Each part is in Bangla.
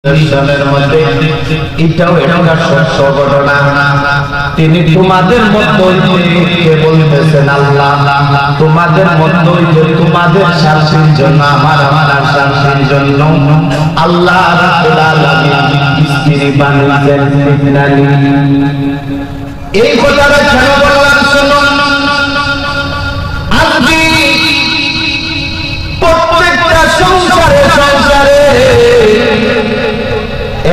দর্শনের মধ্যে এটাও একটা সত্য ঘটনা। তিনি তোমাদের মধ্যে বলতেছেন, আল্লাহ তোমাদের মধ্যে তোমাদের শান্তির জন্য আমার শান্তির জন্য আল্লাহ রাব্বুল আলামিন স্ত্রী বানিয়েছেন। এই কথাটা কেন বললাম শুনো। আজকে প্রত্যেকটা সংসারে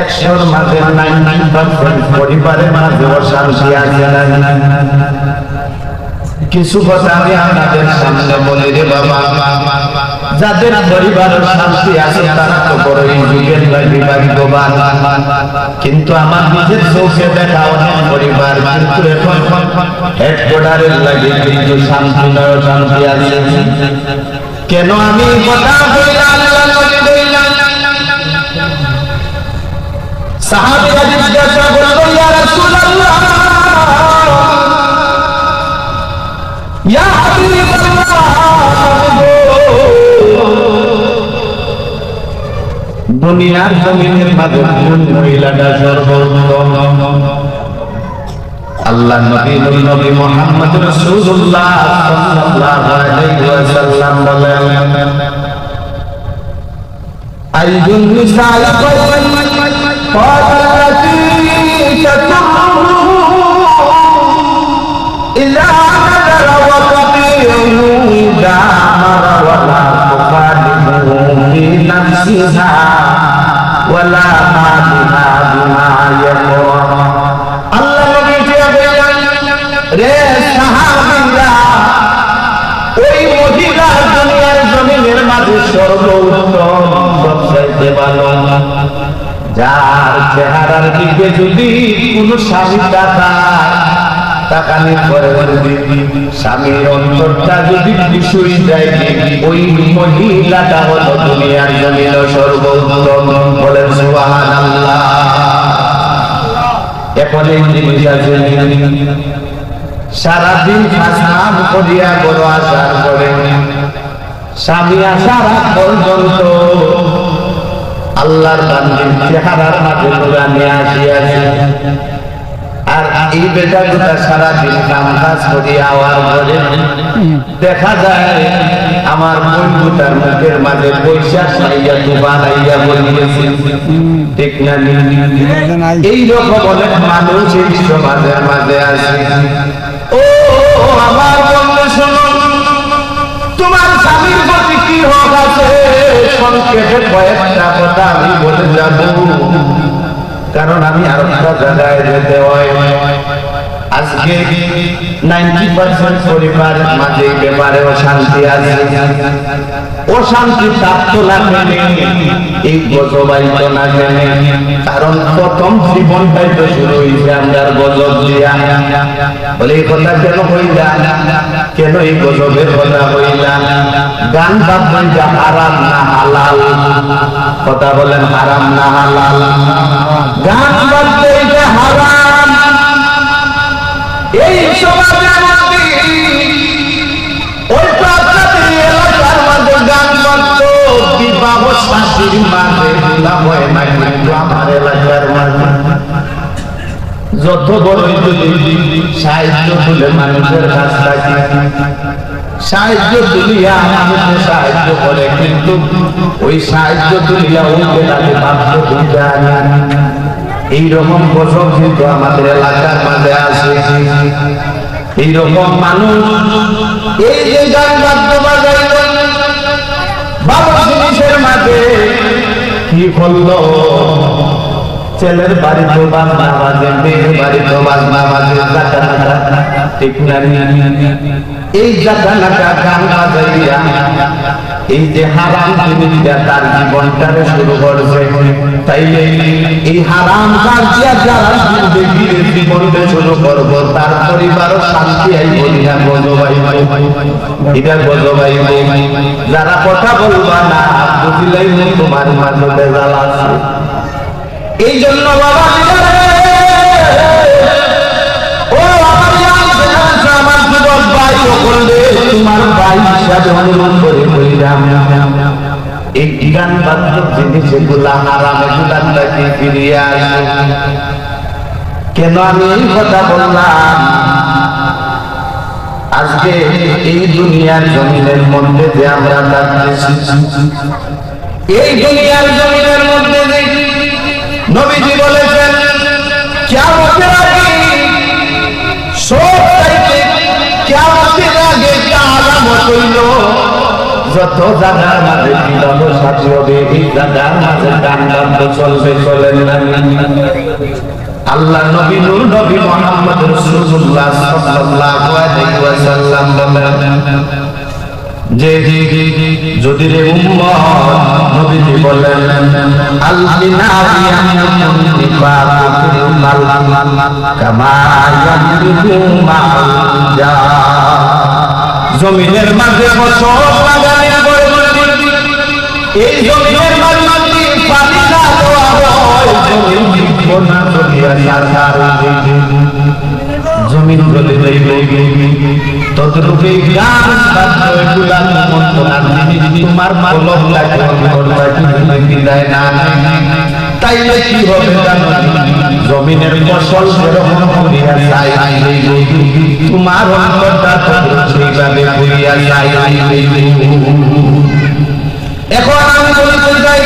100-র মাঝে 99% পরিবারের মাঝে অশান্তি আছে। কিছু কথা আমি আপনাদের সামনে বলি রে বাবা, যাদের পরিবারের শান্তি আছে তারা তো বড়ই যুগের ভাগ্যবান। কিন্তু আমার নিজের চোখে দেখা অনেক পরিবার কিন্তু এখন হেডকোয়ার্টারের লাগে কিন্তু শান্তি নয়, শান্তি আছে। কেন আমি কথা বললাম? সাহাবীরা জিজ্ঞাসা করলো, ইয়া রাসূলুল্লাহ, ইয়া হাবিবাল্লাহ, দুনিয়ার জমিনের মাঝে কোন মহিলাটা সর্বোত্তম? আল্লাহ নবী মুহাম্মদ রাসূলুল্লাহ সাল্লাল্লাহু আলাইহি ওয়াসাল্লাম বলেন, আইয়ুন নিসাই قال التي تتم إذا نذر وتطيعه إذا أمر ولا تخالفه في نفسها ولا مالها بما يكره। আল্লাহ নবী রে সাহাবীরা, ওই মহিলা দুনিয়ার জমিনের মাঝে সর্বোত্তম, সবচাইতে ভালো, যার চেহারার দিকে যদি কোন স্বামী তাকানি করে, স্বামীর অন্তরটা যদি খুশি যায়, ওই মহিলাটা হলো দুনিয়ার জমিন সর্বোত্তম। বলেন সুবহানাল্লাহ। এখন এই জিনিস আছে, সারাদিন কাজ করিয়া বড় আসার পরে স্বামী আসার পর্যন্ত আল্লাহর বান্দির চেহারার মাঝে নিয়ে আসিয়াছে। আর এই বেটাগুলা সারাদিন কাম কাজ করিয়া আওয়ার পরে দেখা যায় আমার বন্ধুটার মুখের মাঝে পয়সা সাইয়া তুফান আইয়া বলিয়েছে, ঠিক না? এইরকম অনেক মানুষ এই সমাজের মাঝে আছে। ও আমার বন্ধু শোনো, তোমার স্বামীর প্রতি কি হক আছে? সংক্ষেপে কয়েকটা কথা আমি বলে যাব, কারণ আমি আর একটা জায়গায় যেতে হয়। আজকে 90% পরিবারের মাঝে এই ব্যাপারে অশান্তি আছে। অশান্তি প্রাপ্ত না কেন? এই গজবাইত না কেন? কারণ প্রথম জীবনটাই তো শুরু হয়েছে আমরা গজব দিয়া। বলে এই কথা কেন হইলা? কেন এই গজবের কথা হইলা? গান বাজনা হারাম না হালাল? কথা বলেন, হারাম না হালাল? গান বাজনা হারাম। এই সমাজের মধ্যে ওই আপনাদের এলাকার মাঝে গান বাজতো, বিবাহ শাদীর মাঝে হয় না, কিন্তু আমার এলাকার মাঝে যত বড় সাহায্য তুলে মানুষের কাছ থেকে সাহায্য তুলিয়া মানুষের সাহায্য করে, কিন্তু ওই সাহায্য তুলিয়া ওই বেলাকে ভাবতে যায়। এইরকম গজব কিন্তু আমাদের এলাকার মাঝে আছে। এইরকম মানুষ এই যে গান বাদ্য বাজায় বাবা জিনিসের মাঝে কি করলো? ছেলের বাড়ি তো বাজনা বাজে, মেয়ের বাড়ি তো বাজনা বাজে, ঠিক না? এই জায়গাটা গান বাজাইয়া এই যে হারাম জিনিসটা তার জীবনটারে শুরু করছে। তাইলে এই হারাম কাজিয়া যারা জীবনটা শুরু করবো, তার পরিবারও শান্তি আইব না, গজবাইব। এটা গজবাইব। যারা কথা বলবা না, বুঝিলাই তোমার মাঝে বেজাল আছে। এই জন্য বাবা, ও আমার যুবক ভাই, তোমার ভাই হিসাবে অনুরোধ করে বলিলাম, এই গান বাদ্যক জিনিসগুলা হারাম, এগুলার থেকে ফিরিয়ে আসুন। কেন আমি এই কথা বললাম? আজকে এই দুনিয়ার জমিনের মধ্যে যে আমরা থাকতেছি, এই দুনিয়ার জমিনের মধ্যে যে নবীজি বলেছেন কিয়ামতের আগে সবচাইতে কিয়ামতের আগে একটা আলামত হইল যত জায়গার মাঝে বিবাহ সাথী হবে এই জায়গার মাঝে গান বাদ্য চলবে, চলেন না। আল্লাহ নবী নূর নবী মুহাম্মদ রাসূলুল্লাহ সাল্লাল্লাহু আলাইহি ওয়াসাল্লাম বলেন যে যদি রে উম্মত, নবীজি বলেন আল বিনাইয়াতুন নিফাকুল মাল কামা ইয়ামরুকু মাল জা, জমিনের মাঝে ফসল লাগালে এই জমিনের মাঝে পানি না দেওয়া হয়, জমিন বিপন্ন করিয়া সার জমিন বলে ততরূপে গান বাদ্য এগুলার মন্ত্রণার জিনিস তোমার কলম লাগে বিদায় না, তাইলে কি হবে জানো? জমিনের ফসল যেরকম করিয়া যায় তোমার অন্তরটা সেইভাবে করিয়া যায়। এখন আমি বলতে চাই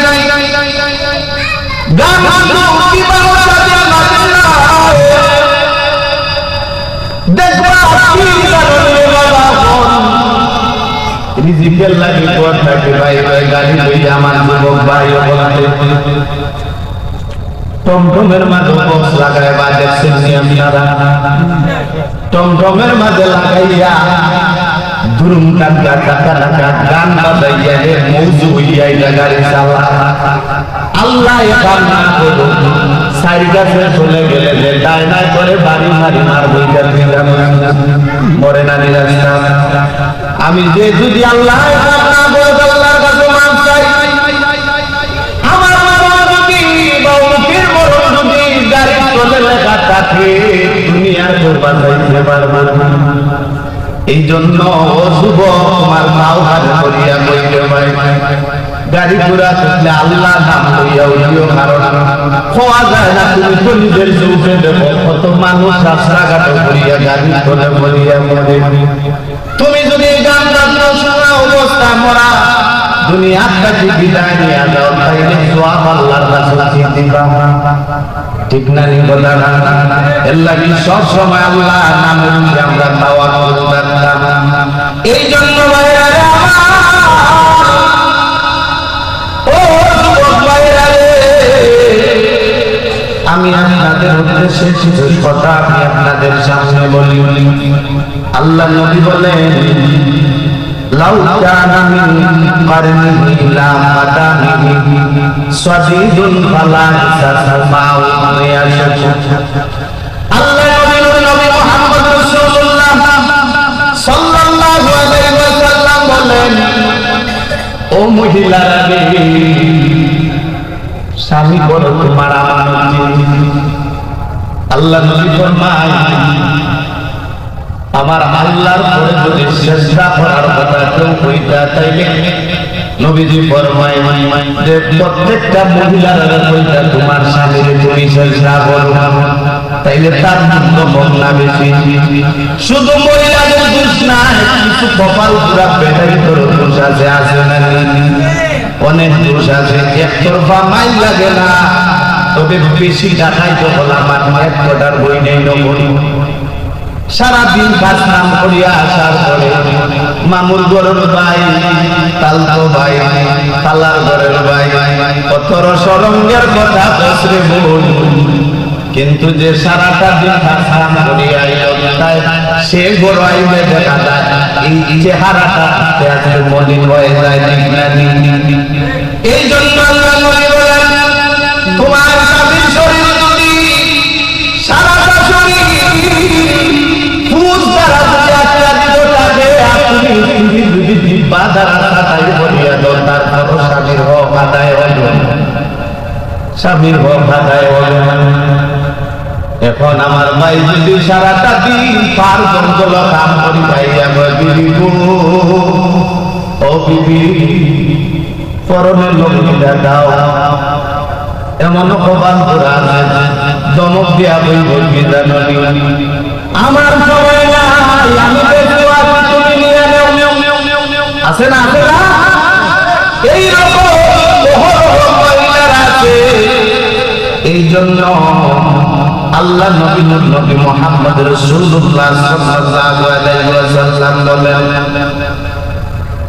গান রিজিকের লাগি পথ থাকে ভাই ভাই গাড়ি লইয়া আমার যুবক ভাই টমটমের মাঝে বক্স লাগায় বাজাচ্ছেন আপনারা, টমটমের মাঝে লাগাইয়া দুরুম টাকা টাকা টাকা গান বাজাইয়া রে মৌজু হইয়া এটা গাড়ি চালা। আল্লাহ এবার না করুন সাইড গাছে চলে গেলে যে ডায়নায় করে বাড়ি মারি মার বইটা মরে না নিরাশা। আমি যে যদি আল্লাহ না বলে আল্লাহর কাছে মাফ চাই, আমার মরণ যদি বাউকের মরণ যদি গাড়ি চলে লেখা থাকে দুনিয়ার বাঁচাইতে পারবে না। এই জন্য যুবক তোমার পাও হাত করিয়া কইতে ভাই গাড়ি ঘোড়া থাকলে আল্লাহ নাম লইয়া উঠিও, কারণ খোয়া যায় না। তুমি তো নিজের চোখে দেখো কত মানুষ রাস্তাঘাটে করিয়া গাড়ি চলে করিয়া মরে। তুমি যদি গান বাজনা শোনা অবস্থা মরা দুনিয়ার কাছে বিদায় নিয়ে যাও, তাইলে সওয়াব আল্লাহর কাছে দিবা, ঠিক না? নি কথা না? এর লাগি সব সময় আল্লাহ নাম লইয়া আমরা তাওয়াক্কুল করতাম। এই জন্য ভাইরা আমি আপনাদের উদ্দেশ্যে কিছু কথা আমি আপনাদের সামনে বলি। আল্লাহ নবী বলেন লাউ কানা মিন কারনিহি লা মাদানিহি সাদীদুন ফালা তাসমাউ ইয়াশু। আল্লাহ নবী মুহাম্মদ রাসূলুল্লাহ সাল্লাল্লাহু আলাইহি ওয়াসাল্লাম বলেন ও মহিলারা রে, স্বামী বড় তোমার আমানত। আল্লাহ নবী ফরমায় আমার আল্লাহর পরে যদি সিজদা করার কথা কেউ কইতা তাইলে নবীজি ফরমায় যে প্রত্যেকটা মহিলার কইতা তোমার স্বামীর তুমি সিজদা করো, তাইলে তার মূল্য কম না বেশি। শুধু মহিলাদের দোষ না, কিছু কপাল পুরা পেটের ভিতর দোষ আছে, আছে না? অনেক দোষ আছে। একতরফা মাইল লাগে না, তবে বেশি টাকাই তো হলাম এক কটার বই নেই নবী। সারাদিন কাজ নাম করিয়া আসার পরে মামুর ঘরের ভাই, তালতো ভাই, তালার ঘরের ভাই কত রসরঙ্গের কথা বসরে বল, কিন্তু যে সারাটা দিন কাজ নাম করিয়া তাই সে ঘর আইবে দেখা যায় এই চেহারাটা মলিন হয়ে যায়। এই জন্য আল্লাহ নবী বলেন তোমার স্বামীর শরীর যদি সারাটা শরীর ফুল দ্বারা যদি আচ্ছাদিত থাকে, আপনি যদি দিব্যা দ্বারা সাজাই বলিয়া দেন, তারপর স্বামীর হক আদায় হবে, স্বামীর হক আদায় হবে। এখন আমার ভাই যদি সারাটা দিন পার জঙ্গল কাম করি পাই, আমার বিবি ও বিবি পরনে লুঙ্গিটা দাও, এমন কবাল কোরআন দমক দিয়া বলব কি জানো আমার সময় নাই, আমি দেখতে আছি তুমি নিয়ে নাও। আছে না আছে না এই রকম মহিলারা আছে। এই জন্য আল্লাহ নবী মুহাম্মদ রাসূলুল্লাহ সাল্লাল্লাহু আলাইহি ওয়াসাল্লাম বলেন,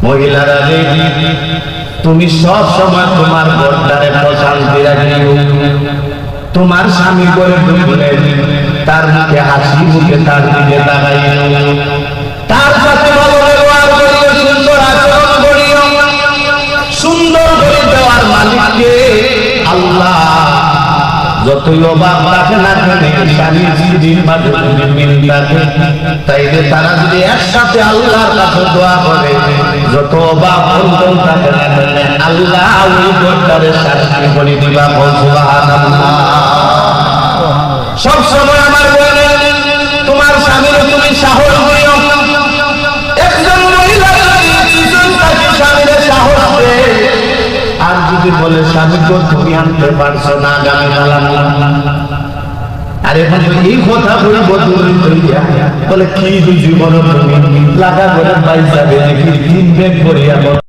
মহিলারা রে তুমি সব সময় তোমার ঘরটারে প্রশান্তি রাখিও। তোমার স্বামী করে ঢুকলে তার মুখে হাসি, মুখে তার দিকে তাকাইও, তার সাথে ভালো ব্যবহার করিও, সুন্দর আচরণ করিও। সুন্দর করে দেওয়ার মালিককে আল্লাহ। যতই অভাব থাকে না কেন স্বামীর স্ত্রীর মাঝে যদি মিল থাকে, তাইলে তারা যদি একসাথে আল্লাহর কাছে দোয়া করে, যত অভাব অন্তর থাকে না কেন আল্লাহ ওই ঘরটারে শান্তি করে দিবা। সুবহানাল্লাহ। সব সময় আমার বলে তোমার স্বামীর তুমি সাহস দিও। একজন মহিলা স্বামীর সাহস দেয়, আর যদি বলে স্বামী তো তুমি আনতে পারছো না আগামী কালাম, আরে এই কথা বলবো তুমি বলে কি জীবন তুমি লাগা করে পাইসাবে নাকি 3 ব্যাগ করিয়া